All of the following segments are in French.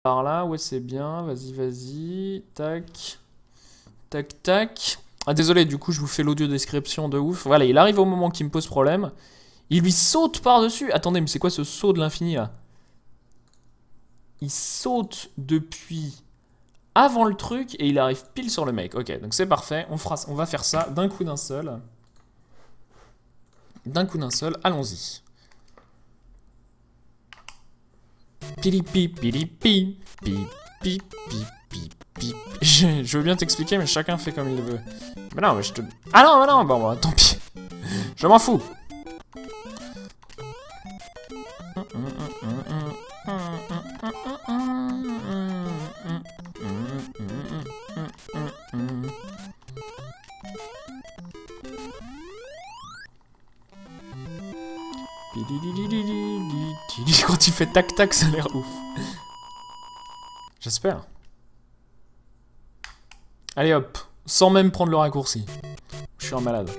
par là, ouais, c'est bien. Vas-y, vas-y. Tac. Tac, tac. Ah, désolé, du coup, je vous fais l'audio description de ouf. Voilà, il arrive au moment qui me pose problème. Il lui saute par-dessus. Attendez, mais c'est quoi ce saut de l'infini, là? Il saute depuis avant le truc et il arrive pile sur le mec. Ok, donc c'est parfait. On va faire ça d'un coup d'un seul. D'un coup d'un seul, allons-y. Pilipi, pilipi, pip, pip, pip, pip, pip. Je veux bien t'expliquer, mais chacun fait comme il veut. Mais non, mais je te... Ah non, mais non, bon, bah, tant pis. Je m'en fous. Quand il fait tac tac, ça a l'air ouf. J'espère. Allez hop, sans même prendre le raccourci. Je suis un malade.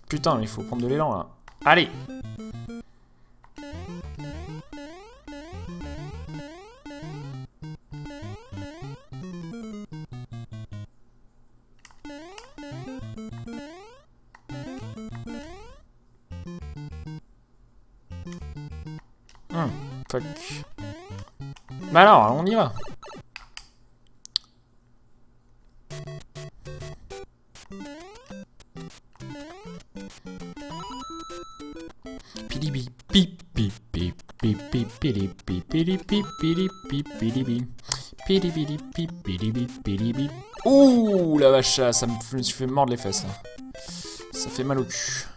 Putain, il faut prendre de l'élan là. Allez! Fuck. Bah alors, on y va. Pilibi, pip, pip, pip, pip, pip, pili, pip, pili, pip, pili, pip, pilibi. Pili, pip, pilibi, pilibi. Ouh, la vache, ça me fait mordre les fesses. Ça fait mal au cul.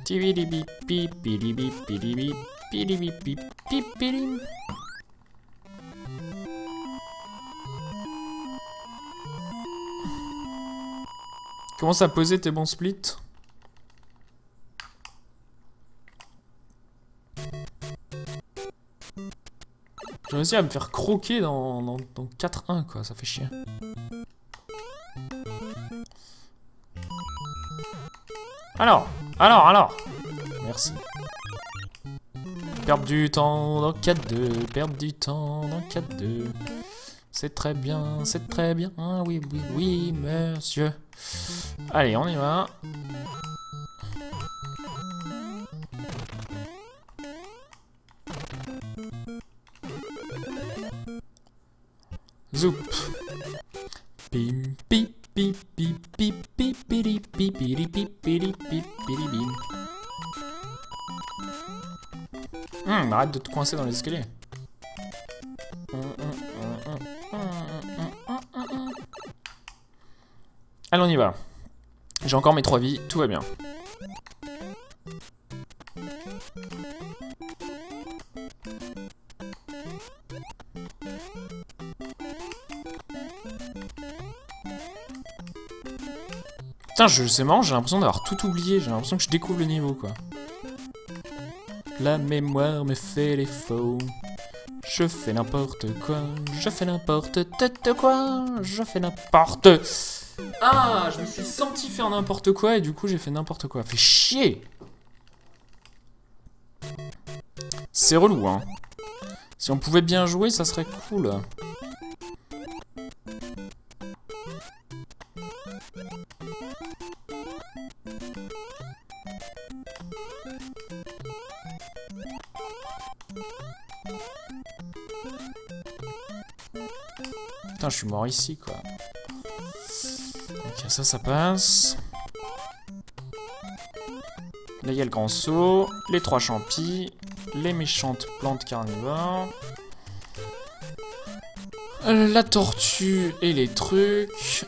Pilibi, pip, pilibi, pilibi, pilibi, pip, pip, pili. Commence à poser tes bons splits. J'ai réussi à me faire croquer dans 4-1 quoi, ça fait chier. Alors. Merci. Perdre du temps dans 4-2, perdre du temps dans 4-2. C'est très bien, oui, oui, oui, monsieur. Allez, on y va. Zoup. Pim, pip, pip, pip, pip, pip, pili, pip, pili, pip, pili, pip, pili, bim. Arrête de te coincer dans les escaliers. Allez, on y va. J'ai encore mes 3 vies, tout va bien. Putain, c'est marrant, j'ai l'impression d'avoir tout oublié. J'ai l'impression que je découvre le niveau, quoi. La mémoire me fait les faux. Je fais n'importe quoi. Je fais n'importe quoi. Je fais n'importe... Ah, je me suis senti faire n'importe quoi et du coup j'ai fait n'importe quoi. Fait chier. C'est relou, hein. Si on pouvait bien jouer, ça serait cool. Putain, je suis mort ici, quoi. Ok, ça passe. Là, il y a le grand saut, les 3 champis, les méchantes plantes carnivores, la tortue et les trucs,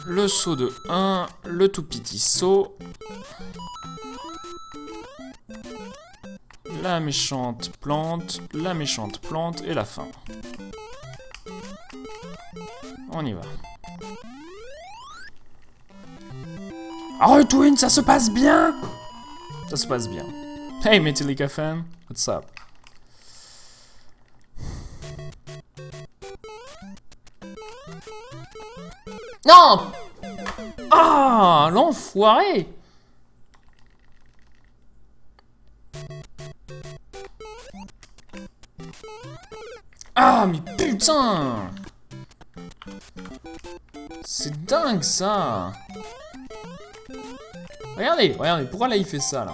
le saut de 1, le tout petit saut, la méchante plante et la fin. On y va. Arrête, Win, ça se passe bien. Ça se passe bien. Hey Metallica fan, what's up? Non! Ah, l'enfoiré! Ah, mais putain! C'est dingue ça! Regardez, regardez, pourquoi là il fait ça là?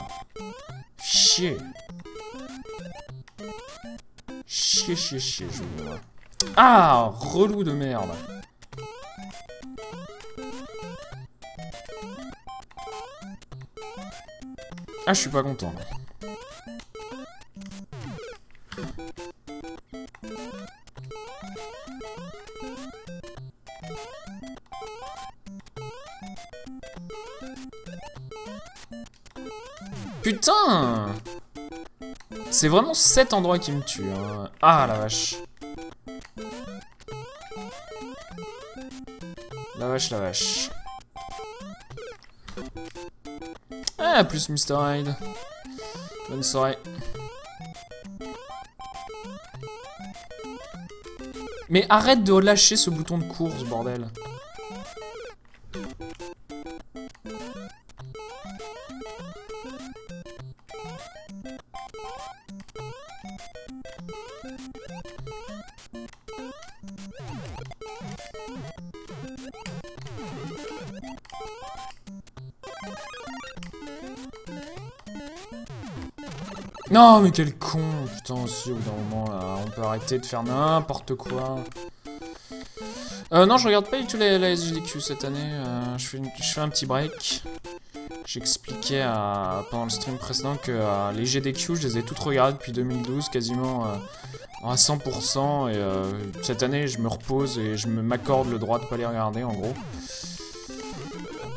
Chier. Chier, chier, chier, je vois. Ah, relou de merde. Ah, je suis pas content. Putain! C'est vraiment cet endroit qui me tue. Hein. Ah, la vache. La vache, la vache. Ah, plus Mr. Hyde. Bonne soirée. Mais arrête de lâcher ce bouton de course, bordel. Non, mais quel con, putain, aussi, au bout d'un moment, là, on peut arrêter de faire n'importe quoi. Non, je regarde pas du tout la SGDQ cette année, je fais un petit break. J'expliquais pendant le stream précédent que les GDQ, je les ai toutes regardées depuis 2012, quasiment à 100%, et cette année, je me repose et je m'accorde le droit de pas les regarder, en gros.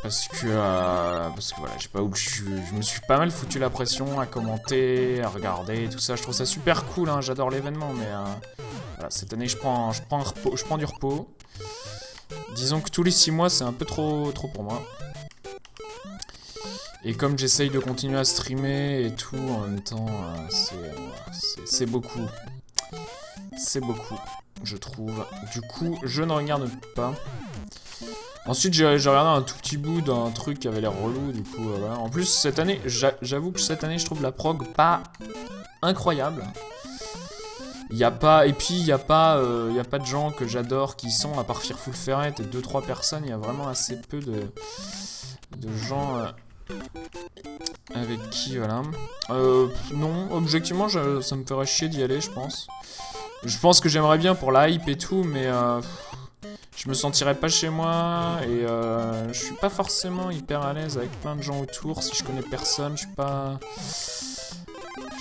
Parce que voilà, je sais pas où je me suis pas mal foutu la pression à commenter, à regarder, tout ça. Je trouve ça super cool, hein, j'adore l'événement, mais voilà, cette année je prends du repos. Disons que tous les 6 mois c'est un peu trop pour moi. Et comme j'essaye de continuer à streamer et tout en même temps, c'est beaucoup. C'est beaucoup, je trouve. Du coup, je ne regarde pas. Ensuite, j'ai regardé un tout petit bout d'un truc qui avait l'air relou, du coup, voilà. En plus, cette année, j'avoue que cette année, je trouve la prog pas incroyable. Il y a pas, et puis il y a pas de gens que j'adore qui y sont, à part Fearful Ferret et 2-3 personnes, il y a vraiment assez peu de gens avec qui, voilà. Non, objectivement, ça me ferait chier d'y aller, je pense. Je pense que j'aimerais bien pour la hype et tout, mais je me sentirais pas chez moi et je suis pas forcément hyper à l'aise avec plein de gens autour. Si je connais personne, je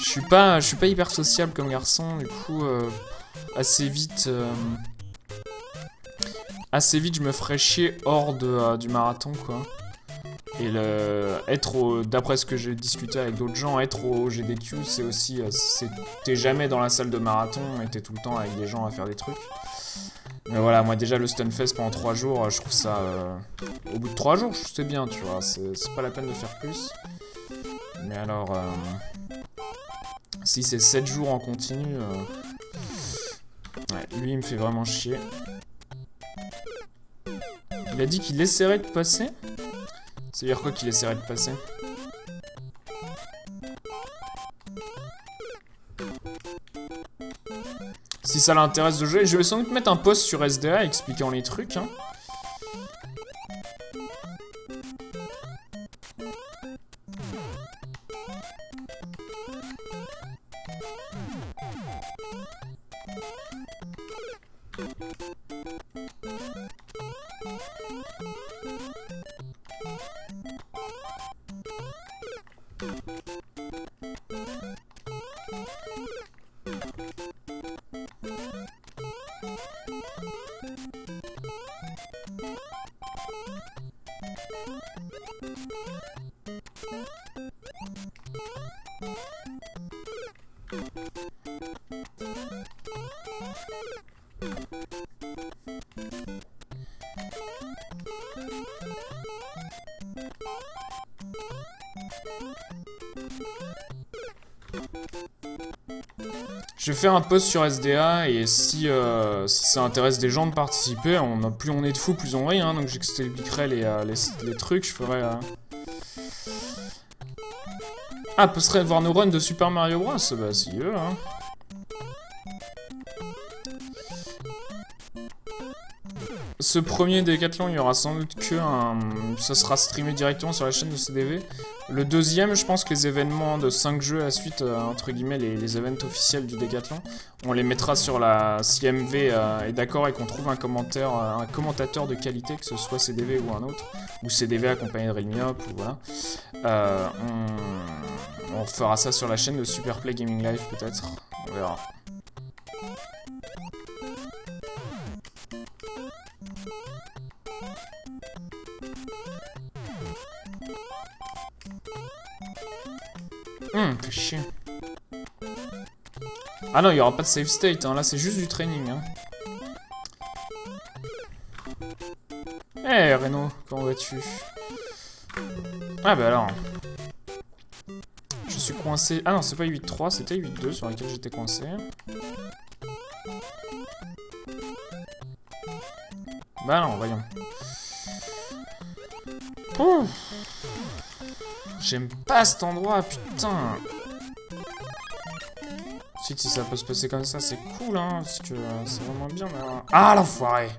suis pas hyper sociable comme garçon. Du coup, assez vite, je me ferais chier hors du marathon, quoi. Et d'après ce que j'ai discuté avec d'autres gens, être au GDQ, c'est aussi, t'es jamais dans la salle de marathon et t'es tout le temps avec des gens à faire des trucs. Mais voilà, moi déjà le Stunfest pendant 3 jours, je trouve ça... au bout de 3 jours, c'est bien, tu vois, c'est pas la peine de faire plus. Mais alors... si c'est 7 jours en continu... ouais, lui il me fait vraiment chier. Il a dit qu'il essaierait de passer. C'est-à-dire quoi qu'il essaierait de passer? Si ça l'intéresse de jouer, je vais sans doute mettre un post sur SDA expliquant les trucs, hein. Je vais faire un post sur SDA et si ça intéresse des gens de participer, plus on est de fous, plus on rit, hein, donc j'expliquerai les trucs, je ferai... Ah, peut-être voir nos runs de Super Mario Bros, bah s'il veut, hein. Ce premier décathlon, il y aura sans doute ça sera streamé directement sur la chaîne de CDV. Le deuxième, je pense que les événements de 5 jeux à la suite, entre guillemets, les events officiels du décathlon, on les mettra sur la... Si MV est d'accord et qu'on trouve un commentateur de qualité, que ce soit CDV ou un autre, ou CDV accompagné de Realmiop, ou voilà. On fera ça sur la chaîne de Superplay Gaming Live, peut-être. On verra. Fait chier. Ah non, il n'y aura pas de save state, hein. Là c'est juste du training. Hein. Eh Reno, comment vas-tu? Ah bah alors. Je suis coincé. Ah non, c'est pas 8.3, c'était 8.2 sur laquelle j'étais coincé. Bah non, voyons. Ouf. J'aime pas cet endroit, putain. Si ça peut se passer comme ça, c'est cool, hein, parce que c'est vraiment bien. Mais... Ah, l'enfoiré.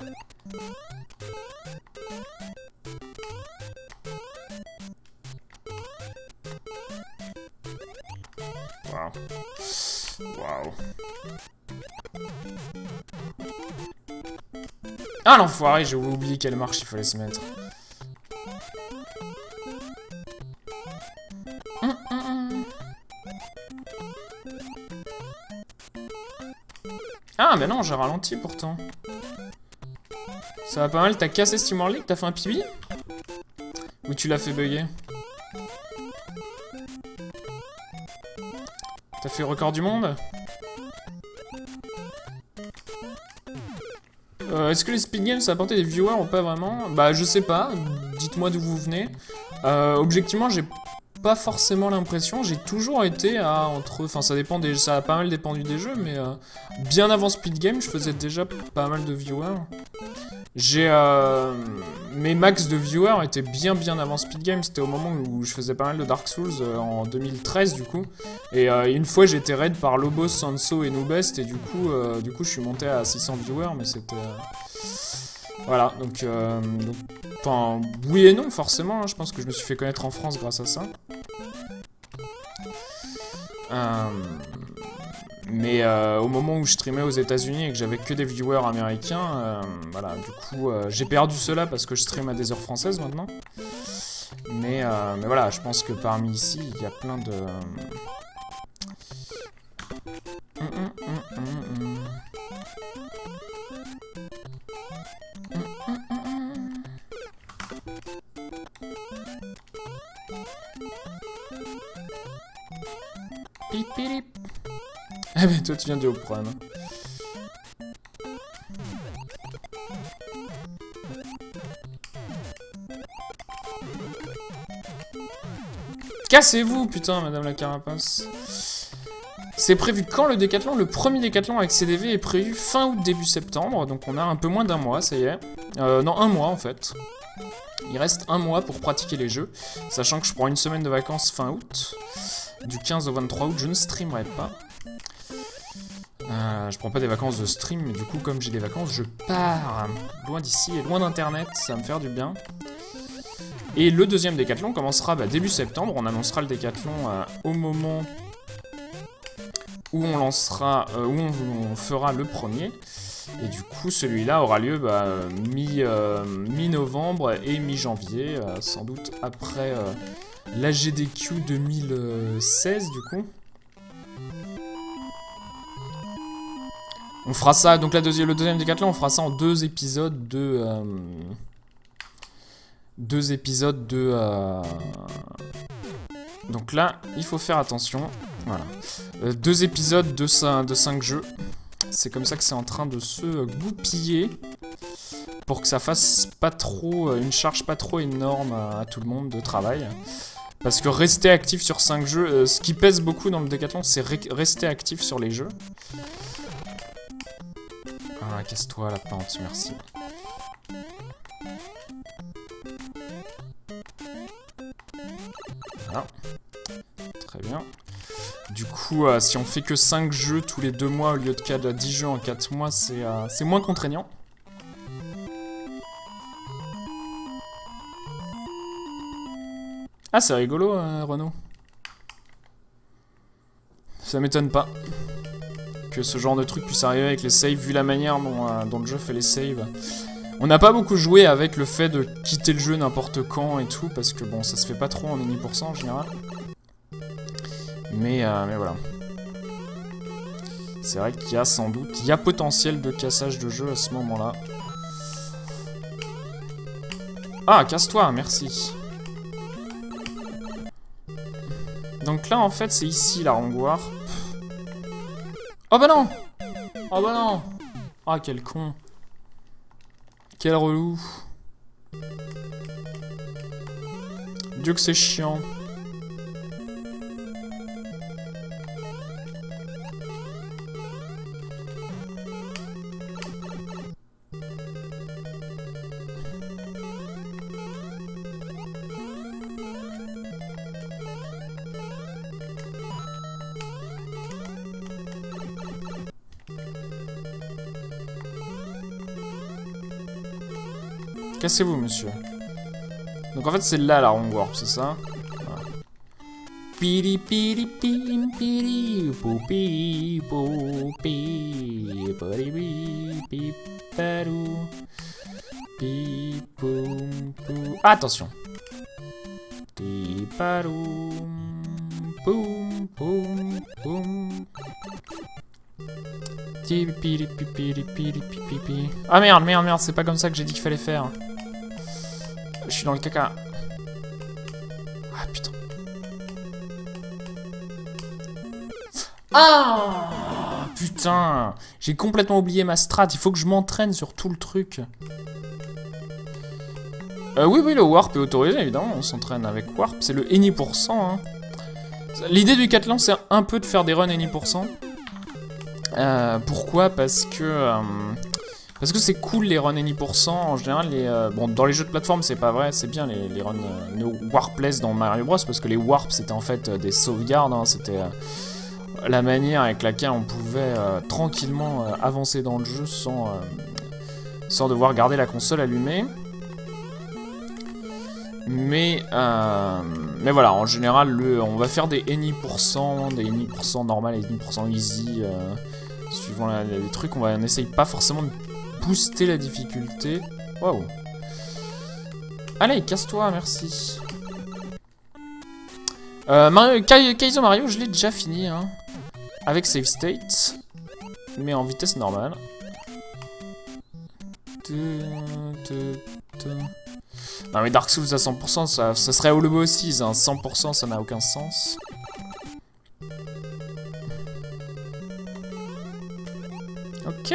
Waouh. Waouh. Ah, l'enfoiré, j'ai oublié quelle marche il fallait se mettre. Ah mais non, j'ai ralenti pourtant. Ça va pas mal, t'as cassé Steam World League, t'as fait un PB? Ou tu l'as fait bugger? T'as fait record du monde? Est-ce que les speed games ça a apporté des viewers ou pas vraiment? Bah je sais pas, dites-moi d'où vous venez. Objectivement j'ai pas forcément l'impression, j'ai toujours été à entre... Enfin ça dépend des... ça a pas mal dépendu des jeux, mais bien avant Speed Game, je faisais déjà pas mal de viewers. J'ai... mes max de viewers étaient bien avant Speed Game, c'était au moment où je faisais pas mal de Dark Souls, en 2013 du coup. Et une fois j'étais raid par Lobos, Sanso et Noobest, et du coup je suis monté à 600 viewers, mais c'était... Voilà, donc enfin, oui et non, forcément, hein, je pense que je me suis fait connaître en France grâce à ça. Mais au moment où je streamais aux États-Unis et que j'avais que des viewers américains, voilà, du coup, j'ai perdu cela parce que je stream à des heures françaises maintenant. Mais voilà, je pense que parmi ici, il y a plein de... Pip pip. Ah mais toi tu viens du Haut-Prône. Cassez-vous putain madame la carapace. C'est prévu quand le décathlon? Le premier décathlon avec CDV est prévu fin août début septembre, donc on a un peu moins d'un mois, ça y est. Non, un mois en fait. Il reste un mois pour pratiquer les jeux, sachant que je prends une semaine de vacances fin août. Du 15 au 23 août, je ne streamerai pas. Je prends pas des vacances de stream, mais du coup, comme j'ai des vacances, je pars loin d'ici et loin d'internet, ça va me faire du bien. Et le deuxième décathlon commencera début septembre, on annoncera le décathlon au moment où on lancera, où on fera le premier. Et du coup, celui-là aura lieu mi-novembre et mi-janvier, sans doute après la GDQ 2016, du coup. On fera ça, donc le deuxième décathlon, on fera ça en deux épisodes de... Donc là, il faut faire attention. Voilà. 2 épisodes de 5 jeux. C'est comme ça que c'est en train de se goupiller. Pour que ça fasse pas trop... une charge pas trop énorme à tout le monde de travail. Parce que rester actif sur 5 jeux, ce qui pèse beaucoup dans le décathlon, c'est rester actif sur les jeux. Ah, casse-toi la pente, merci. Voilà. Très bien. Du coup, si on fait que 5 jeux tous les 2 mois au lieu de 10 jeux en 4 mois, c'est moins contraignant. Ah, c'est rigolo, Renaud. Ça m'étonne pas que ce genre de truc puisse arriver avec les saves, vu la manière dont le jeu fait les saves. On n'a pas beaucoup joué avec le fait de quitter le jeu n'importe quand et tout, parce que bon, ça se fait pas trop en any% en général. Mais voilà. C'est vrai qu'il y a sans doute, il y a potentiel de cassage de jeu à ce moment-là. Ah, casse-toi, merci. Donc là, en fait, c'est ici la Wrong Warp. Oh bah non! Oh bah non! Ah, quel con. Quel relou. Dieu que c'est chiant. Cassez-vous, monsieur. Donc en fait, c'est là la Wrong Warp, c'est ça? Voilà. Piri piri pim piri poupi poupi piri pi parou pi poum pou. Attention. Pi parou poum poum poum. Ah merde, merde, merde, c'est pas comme ça que j'ai dit qu'il fallait faire. Je suis dans le caca. Ah putain. Ah putain. J'ai complètement oublié ma strat. Il faut que je m'entraîne sur tout le truc. Oui, oui, le warp est autorisé, évidemment. On s'entraîne avec warp. C'est le any%. Hein. L'idée du Catlan, c'est un peu de faire des runs any%. Pourquoi? Parce que c'est cool les runs any% en général. Bon, dans les jeux de plateforme c'est pas vrai, c'est bien les runs no warpless dans Mario Bros parce que les warps c'était en fait des sauvegardes, hein, c'était la manière avec laquelle on pouvait tranquillement avancer dans le jeu sans devoir garder la console allumée. Mais voilà, en général on va faire des any% normal et any% easy. Suivant les trucs, on n'essaye pas forcément de booster la difficulté. Waouh. Allez, casse-toi, merci. Kaizo Mario, je l'ai déjà fini, hein. Avec save state. Mais en vitesse normale. Non mais Dark Souls à 100%, ça serait au lobo aussi, hein. 100% ça n'a aucun sens. Ok.